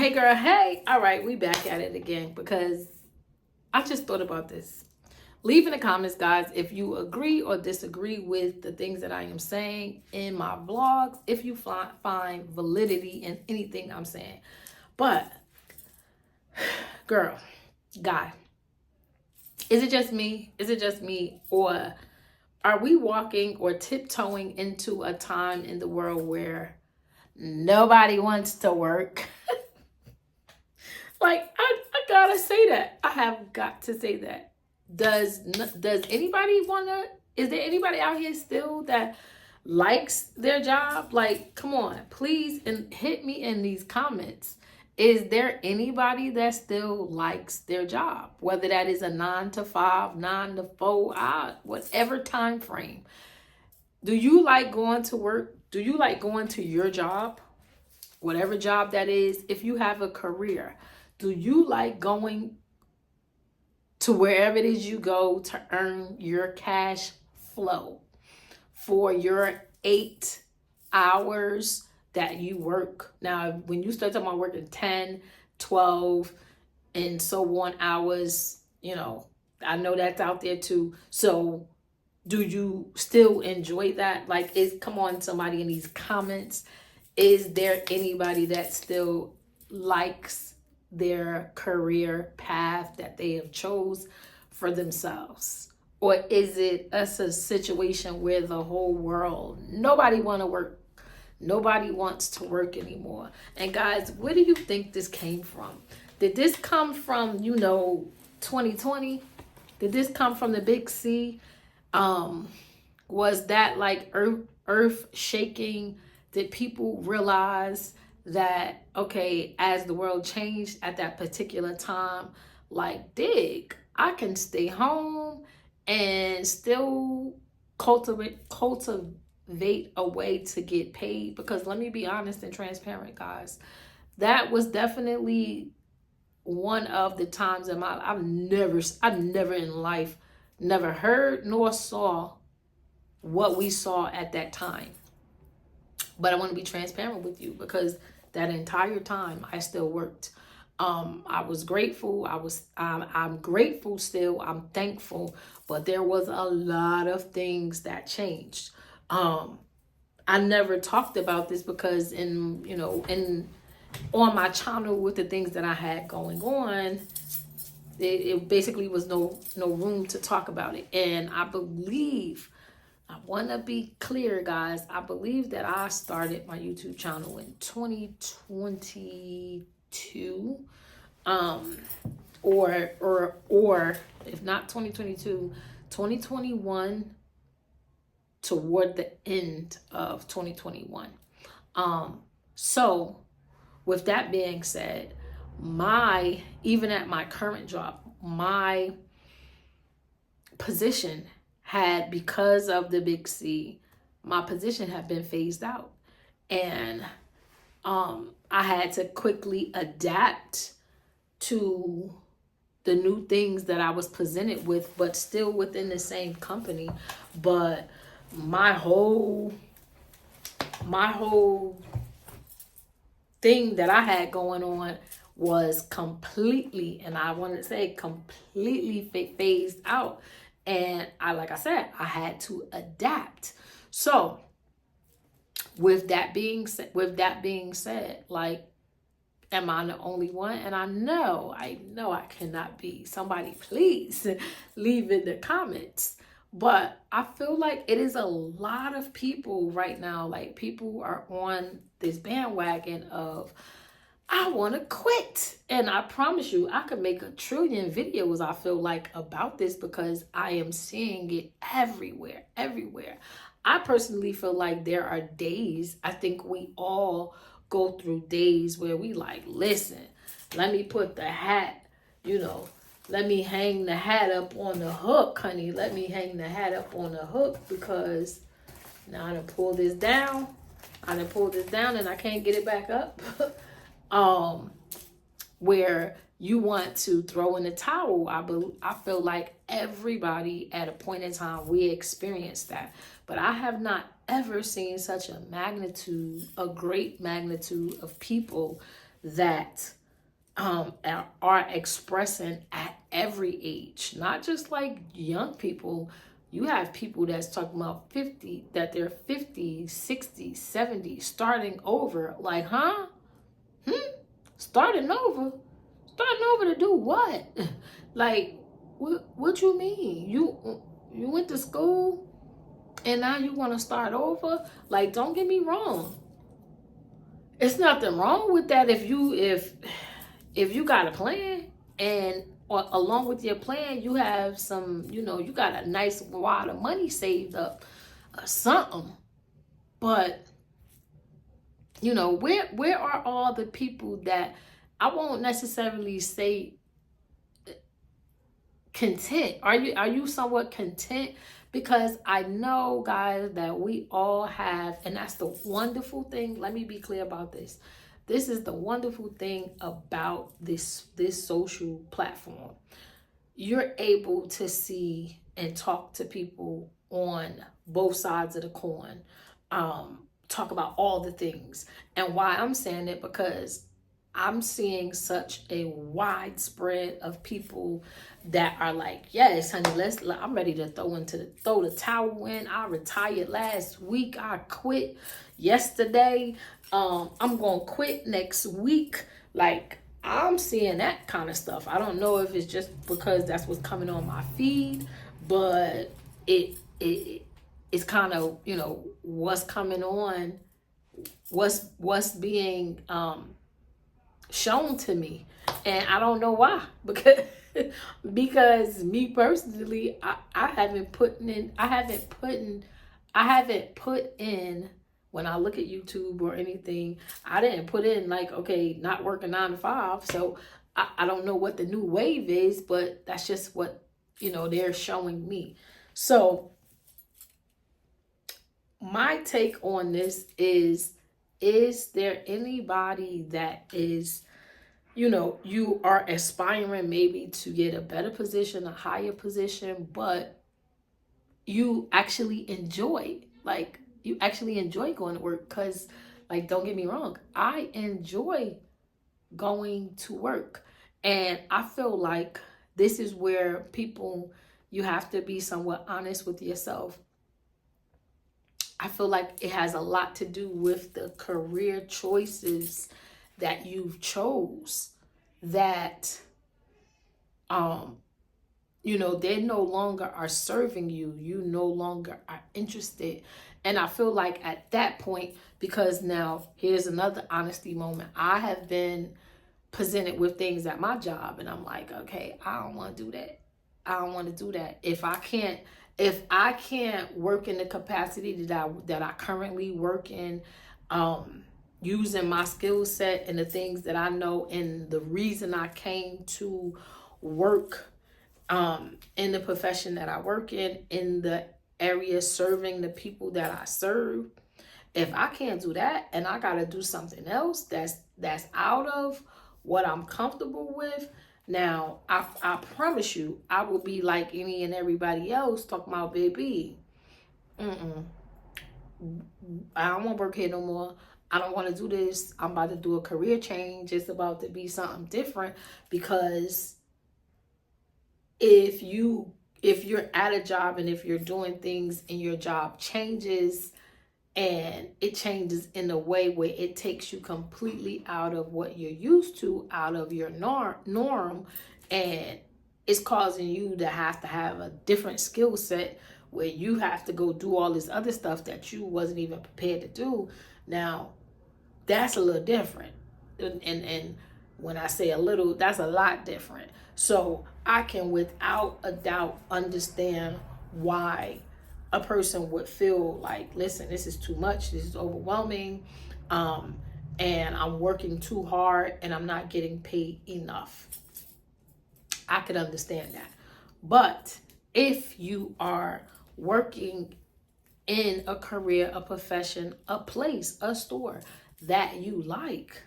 Hey girl, hey. All right, we back at it again because I just thought about this. Leave in the comments, guys, if you agree or disagree with the things that I am saying in my vlogs, if you find validity in anything I'm saying. But, girl, guy, is it just me? Is it just me? Or are we walking or tiptoeing into a time in the world where nobody wants to work? Like, I gotta say that. I have got to say that. Does anybody wanna, is there anybody out here still that likes their job? Like, come on, please, and hit me in these comments. Is there anybody that still likes their job? Whether that is a 9 to 5, 9 to 4, whatever time frame. Do you like going to work? Do you like going to your job? Whatever job that is, if you have a career. Do you like going to wherever it is you go to earn your cash flow for your 8 hours that you work? Now, when you start talking about working 10, 12, and so on hours, you know, I know that's out there too. So do you still enjoy that? Like, come on, somebody in these comments. Is there anybody that still likes their career path that they have chose for themselves? Or is it a situation where the whole world, nobody want to work, nobody wants to work anymore? And guys, where do you think this came from? Did this come from, 2020? Did this come from the big C? Was that like earth shaking? Did people realize that, okay, as the world changed at that particular time, like, I can stay home and still cultivate a way to get paid? Because let me be honest and transparent, guys, that was definitely one of the times in my I've never in life never heard nor saw what we saw at that time. But I want to be transparent with you because that entire time I still worked. I was grateful. I'm grateful still. I'm thankful, but there was a lot of things that changed. I never talked about this because on my channel with the things that I had going on, it basically was no room to talk about it. And I want to be clear, guys. I believe that I started my YouTube channel in 2022, or if not 2022, 2021, toward the end of 2021. So with that being said, even at my current job, my position had, because of the big C, my position had been phased out. And I had to quickly adapt to the new things that I was presented with, but still within the same company. But my whole thing that I had going on was completely, and I want to say completely phased out. And like I said, I had to adapt. So with that being said, like, am I the only one? And I know I cannot be. Somebody please leave in the comments. But I feel like it is a lot of people right now, like, people are on this bandwagon of, I want to quit. And I promise you, I could make a trillion videos, I feel like, about this, because I am seeing it everywhere. I personally feel like there are days, I think we all go through days where we like, listen, let me put the hat, let me hang the hat up on the hook, honey. Let me hang the hat up on the hook, because now I done pull this down. And I can't get it back up. Where you want to throw in the towel. I feel like everybody at a point in time, we experience that. But I have not ever seen such a great magnitude of people that are expressing at every age, not just like young people. You have people that's talking about 50, that they're 50, 60, 70, starting over. Like, huh? Starting over? Starting over to do what? Like, what you mean? You went to school and now you want to start over? Like, don't get me wrong. It's nothing wrong with that if you got a plan, and or along with your plan you have some, you got a nice wad of money saved up or something. But where are all the people that, I won't necessarily say content? Are you somewhat content? Because I know, guys, that we all have, and that's the wonderful thing. Let me be clear about this. This is the wonderful thing about this social platform. You're able to see and talk to people on both sides of the coin. Talk about all the things. And why I'm saying it, because I'm seeing such a widespread of people that are like, yes, honey, I'm ready to throw the towel in. I retired last week. I quit yesterday. I'm gonna quit next week. Like, I'm seeing that kind of stuff. I don't know if it's just because that's what's coming on my feed, but it's kind of, what's coming on, what's being shown to me. And I don't know why. Because me personally, I haven't put in, when I look at YouTube or anything, I didn't put in like, okay, not working 9 to 5. So I don't know what the new wave is, but that's just what they're showing me. So my take on this is there anybody that is, you are aspiring maybe to get a better position, a higher position, but you actually enjoy, going to work? Because, like, don't get me wrong, I enjoy going to work. And I feel like this is where you have to be somewhat honest with yourself. I feel like it has a lot to do with the career choices that you've chose, that they no longer are serving you. You no longer are interested. And I feel like at that point, because now here's another honesty moment. I have been presented with things at my job and I'm like, okay, I don't want to do that. I don't want to do that. If I can't work in the capacity that I currently work in, using my skill set and the things that I know, and the reason I came to work in the profession that I work in the area serving the people that I serve, if I can't do that and I gotta do something else that's out of what I'm comfortable with, now I promise you, I will be like any and everybody else talking about, baby, I don't want to work here no more. I don't want to do this. I'm about to do a career change. It's about to be something different. Because if you're at a job and if you're doing things and your job changes, and it changes in a way where it takes you completely out of what you're used to, out of your norm, and it's causing you to have a different skill set, where you have to go do all this other stuff that you wasn't even prepared to do. Now, that's a little different. And when I say a little, that's a lot different. So I can without a doubt understand why a person would feel like, listen, this is too much, this is overwhelming, and I'm working too hard and I'm not getting paid enough. I could understand that. But if you are working in a career, a profession, a place, a store that you like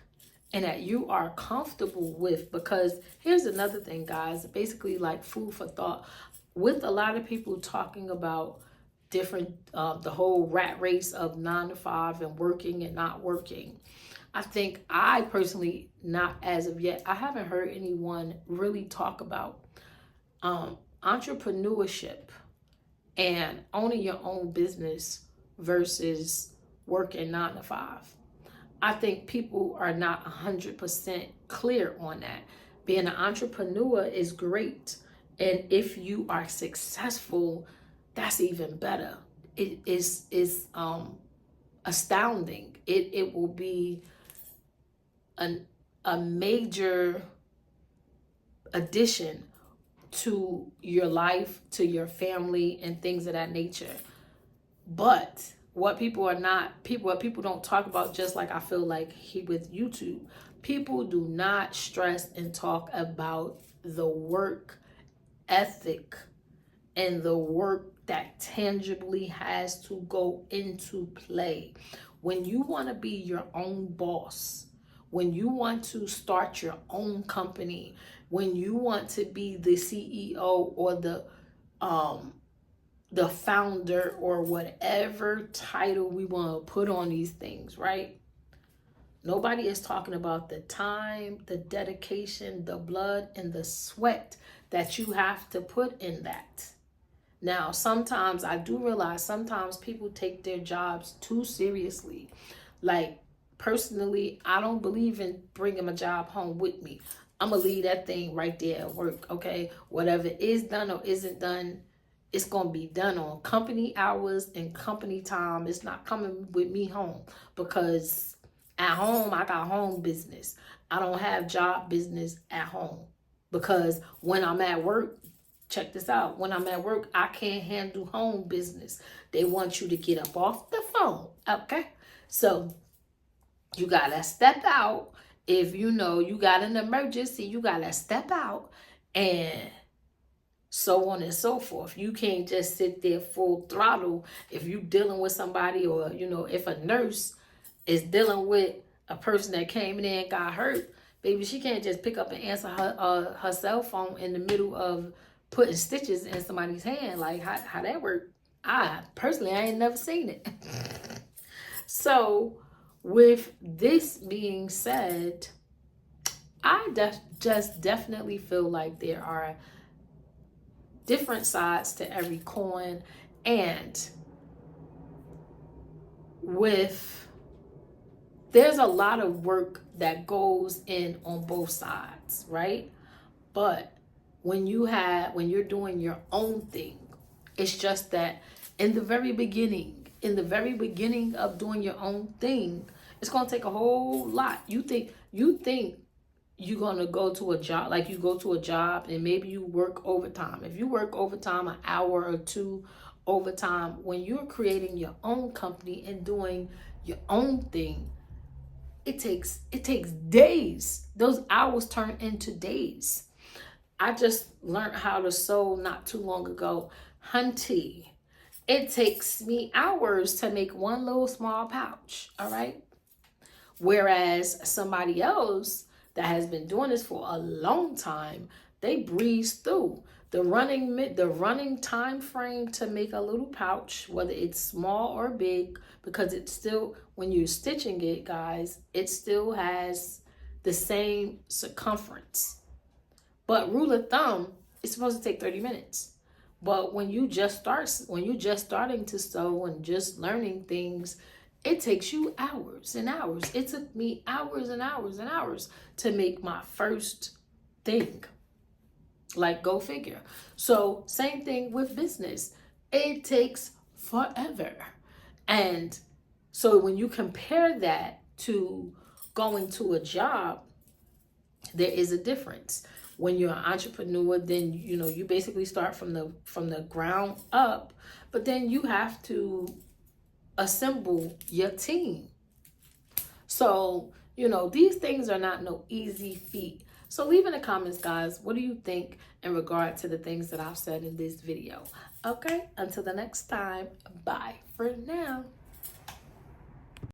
and that you are comfortable with, because here's another thing, guys, basically like food for thought, with a lot of people talking about different, the whole rat race of 9 to 5 and working and not working. I think I personally, not as of yet, I haven't heard anyone really talk about entrepreneurship and owning your own business versus working 9 to 5. I think people are not 100% clear on that. Being an entrepreneur is great. And if you are successful, that's even better. It is astounding. It will be a major addition to your life, to your family, and things of that nature. But what people don't talk about, just like I feel like with YouTube, people do not stress and talk about the work ethic and the work that tangibly has to go into play. When you want to be your own boss, when you want to start your own company, when you want to be the CEO or the founder or whatever title we want to put on these things, right? Nobody is talking about the time, the dedication, the blood, and the sweat that you have to put in that. Now, sometimes I do realize sometimes people take their jobs too seriously. Like, personally, I don't believe in bringing my job home with me. I'm going to leave that thing right there at work, okay? Whatever is done or isn't done, it's going to be done on company hours and company time. It's not coming with me home, because at home, I got home business. I don't have job business at home, because when I'm at work, check this out. When I'm at work, I can't handle home business. They want you to get up off the phone, okay? So you got to step out. If you know you got an emergency, you got to step out, and so on and so forth. You can't just sit there full throttle if you dealing with somebody, or, if a nurse is dealing with a person that came in and got hurt, baby, she can't just pick up and answer her cell phone in the middle of putting stitches in somebody's hand. Like, how that work? I ain't never seen it. So with this being said, I just definitely feel like there are different sides to every coin, and there's a lot of work that goes in on both sides, right? But when you're doing your own thing, it's just that in the very beginning of doing your own thing, it's gonna take a whole lot. You think you're gonna go to a job, like you go to a job and maybe you work overtime. If you work overtime, an hour or two overtime, when you're creating your own company and doing your own thing, it takes days. Those hours turn into days. I just learned how to sew not too long ago. Hunty, it takes me hours to make one little small pouch, all right? Whereas somebody else that has been doing this for a long time, they breeze through. The running time frame to make a little pouch, whether it's small or big, because it's still, when you're stitching it, guys, it still has the same circumference. But rule of thumb, it's supposed to take 30 minutes. But when you're just starting to sew and just learning things, it takes you hours and hours. It took me hours and hours and hours to make my first thing. Like, go figure. So same thing with business. It takes forever. And so when you compare that to going to a job, there is a difference. When you're an entrepreneur, then you basically start from the ground up, but then you have to assemble your team. So these things are not no easy feat. So leave in the comments, guys, what do you think in regard to the things that I've said in this video? Okay, until the next time, bye for now.